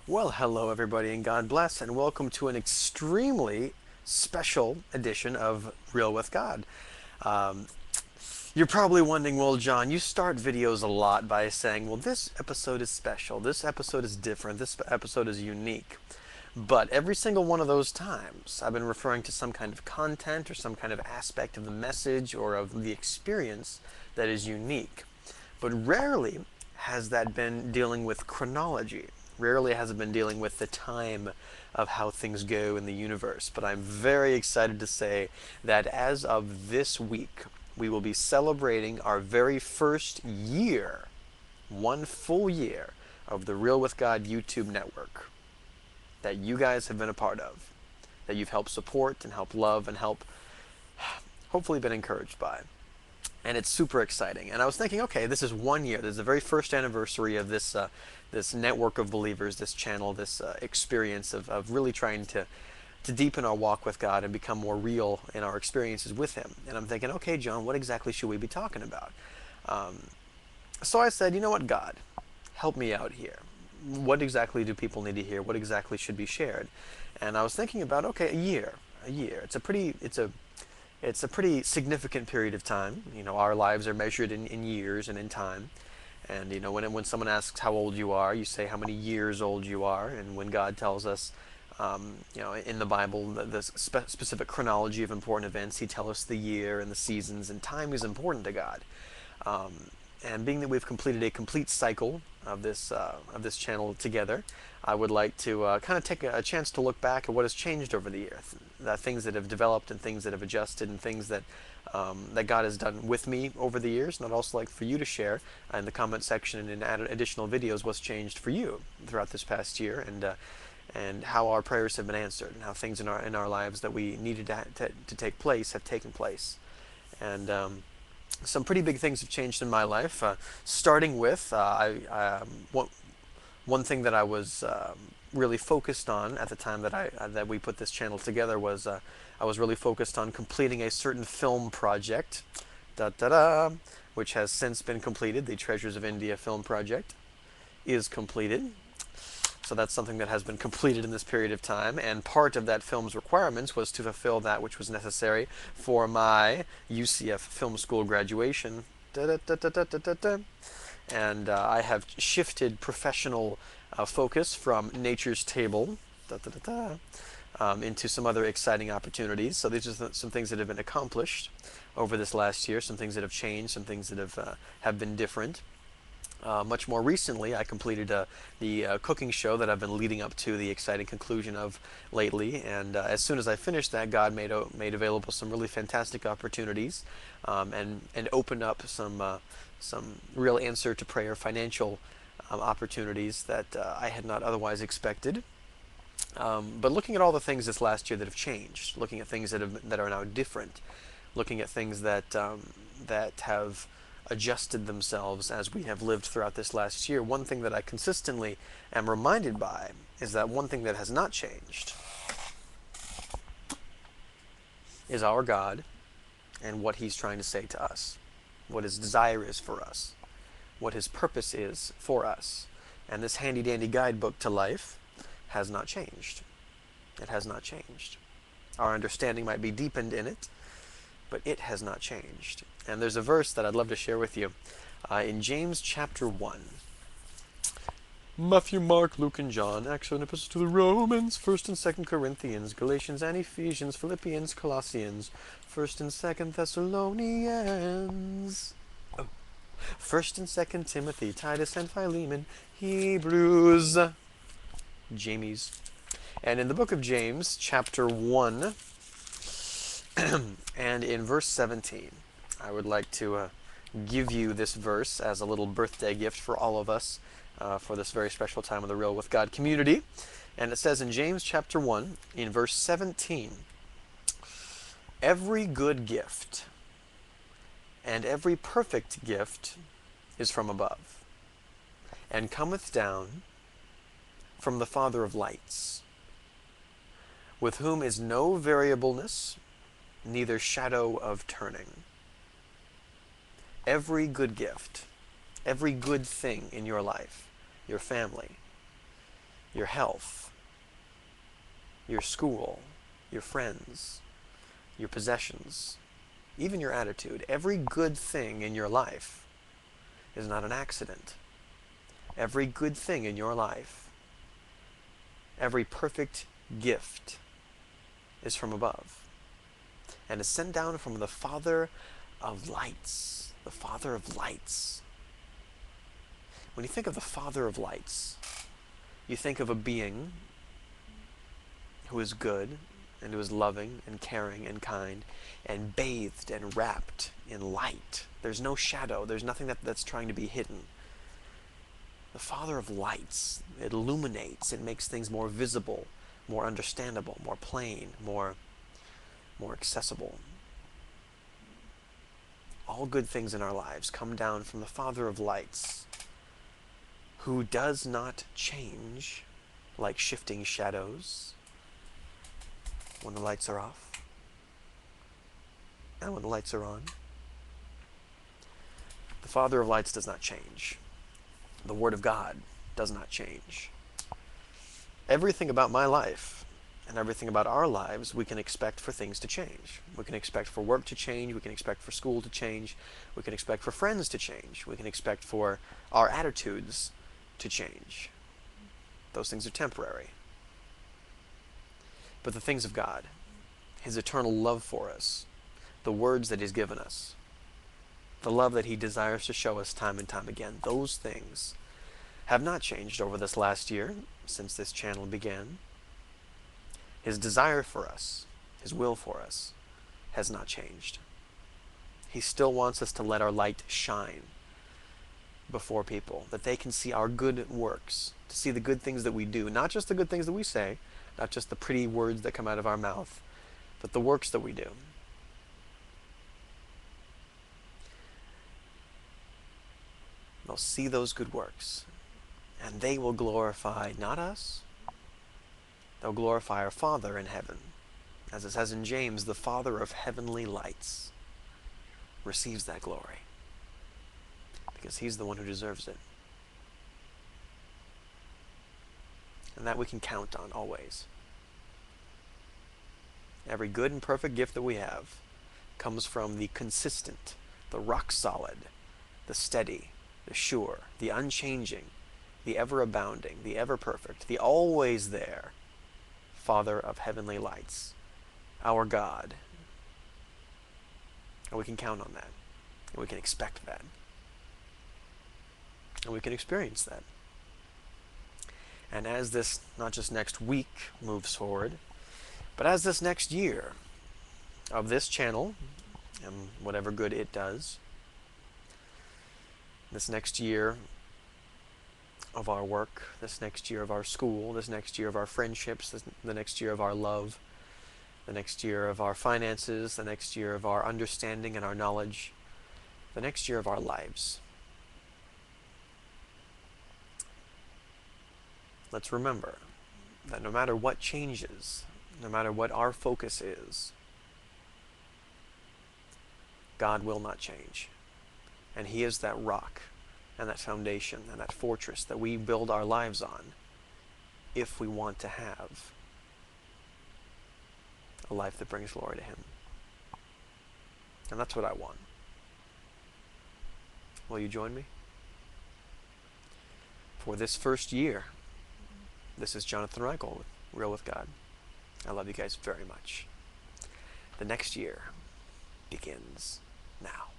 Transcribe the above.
Well, hello everybody and God bless and welcome to an extremely special edition of Real with God. Um, you're probably wondering, well, John, you start videos a lot by saying, well, this episode is special, this episode is different, this episode is unique. But every single one of those times, I've been referring to some kind of content or some kind of aspect of the message or of the experience that is unique. But rarely has that been dealing with chronology. Rarely has it been dealing with the time of how things go in the universe. But I'm very excited to say that as of this week, we will be celebrating our very first year, one full year, of the Real with God YouTube network that you guys have been a part of, that you've helped support and help love and help hopefully been encouraged by. And it's super exciting. And I was thinking, okay, this is 1 year. This is the very first anniversary of this network of believers, this channel, this experience of really trying to deepen our walk with God and become more real in our experiences with Him. And I'm thinking, okay, John, what exactly should we be talking about? Um, so I said, you know what, God, help me out here. What exactly do people need to hear? What exactly should be shared? And I was thinking about, okay, a year. It's a pretty significant period of time. You know, our lives are measured in years and in time. And you know, when someone asks how old you are, you say how many years old you are. And when God tells us, in the Bible, the specific chronology of important events, He tells us the year and the seasons, and time is important to God. Um, and being that we've completed a complete cycle of this channel together, I would like to kind of take a chance to look back at what has changed over the years, the things that have developed and things that have adjusted and things that God has done with me over the years. And I'd also like for you to share in the comment section and in additional videos what's changed for you throughout this past year, and how our prayers have been answered, and how things in our lives that we needed to take place have taken place. And some pretty big things have changed in my life. Starting with, one thing that I was really focused on at the time that we put this channel together was I was really focused on completing a certain film project, da da da, which has since been completed. The Treasures of India film project is completed. So that's something that has been completed in this period of time, and part of that film's requirements was to fulfill that which was necessary for my UCF film school graduation. Da, da, da, da, da, da, da. And I have shifted professional focus from Nature's Table da, da, da, da, into some other exciting opportunities. So these are some things that have been accomplished over this last year, some things that have changed, some things that have been different. Much more recently, I completed the cooking show that I've been leading up to the exciting conclusion of lately. And as soon as I finished that, God made available some really fantastic opportunities, and opened up some real answer to prayer financial opportunities that I had not otherwise expected. But looking at all the things this last year that have changed, looking at things that are now different, looking at things that have adjusted themselves as we have lived throughout this last year, one thing that I consistently am reminded by is that one thing that has not changed is our God and what He's trying to say to us, what His desire is for us, what His purpose is for us. And this handy-dandy guidebook to life has not changed. It has not changed. Our understanding might be deepened in it, but it has not changed. And there's a verse that I'd love to share with you in James chapter 1. Matthew, Mark, Luke, and John, Acts and Epistles to the Romans, 1st and 2nd Corinthians, Galatians and Ephesians, Philippians, Colossians, 1st and 2nd Thessalonians, 1st and 2nd Timothy, Titus and Philemon, Hebrews, James. And in the book of James, chapter 1, and in verse 17, I would like to give you this verse as a little birthday gift for all of us for this very special time of the Real with God community. And it says in James chapter 1, in verse 17, every good gift and every perfect gift is from above, and cometh down from the Father of lights, with whom is no variableness, neither shadow of turning. Every good gift, every good thing in your life, your family, your health, your school, your friends, your possessions, even your attitude. Every good thing in your life is not an accident. Every good thing in your life, every perfect gift is from above and is sent down from the Father of lights. The Father of lights. When you think of the Father of lights, you think of a being who is good and who is loving and caring and kind and bathed and wrapped in light. There's no shadow. There's nothing that's trying to be hidden. The Father of lights. It illuminates. It makes things more visible, more understandable, more plain, more accessible. All good things in our lives come down from the Father of lights, who does not change like shifting shadows when the lights are off and when the lights are on. The Father of lights does not change. The Word of God does not change. Everything about my life and everything about our lives, we can expect for things to change. We can expect for work to change. We can expect for school to change. We can expect for friends to change. We can expect for our attitudes to change. Those things are temporary. But the things of God, His eternal love for us, the words that He's given us, the love that He desires to show us time and time again, those things have not changed over this last year since this channel began. His desire for us, His will for us, has not changed. He still wants us to let our light shine before people, that they can see our good works, to see the good things that we do, not just the good things that we say, not just the pretty words that come out of our mouth, but the works that we do. They'll see those good works, and they will glorify not us, they'll glorify our Father in heaven. As it says in James, the Father of heavenly lights receives that glory, because He's the one who deserves it. And that we can count on always. Every good and perfect gift that we have comes from the consistent, the rock solid, the steady, the sure, the unchanging, the ever abounding, the ever perfect, the always there Father of heavenly lights, our God. And we can count on that. And we can expect that. And we can experience that. And as this, not just next week, moves forward, but as this next year of this channel, and whatever good it does, this next year of our work, this next year of our school, this next year of our friendships, the next year of our love, the next year of our finances, the next year of our understanding and our knowledge, the next year of our lives. Let's remember that no matter what changes, no matter what our focus is, God will not change. And He is that rock and that foundation and that fortress that we build our lives on if we want to have a life that brings glory to Him. And that's what I want. Will you join me? For this first year, this is Jonathan Reichel with Real with God. I love you guys very much. The next year begins now.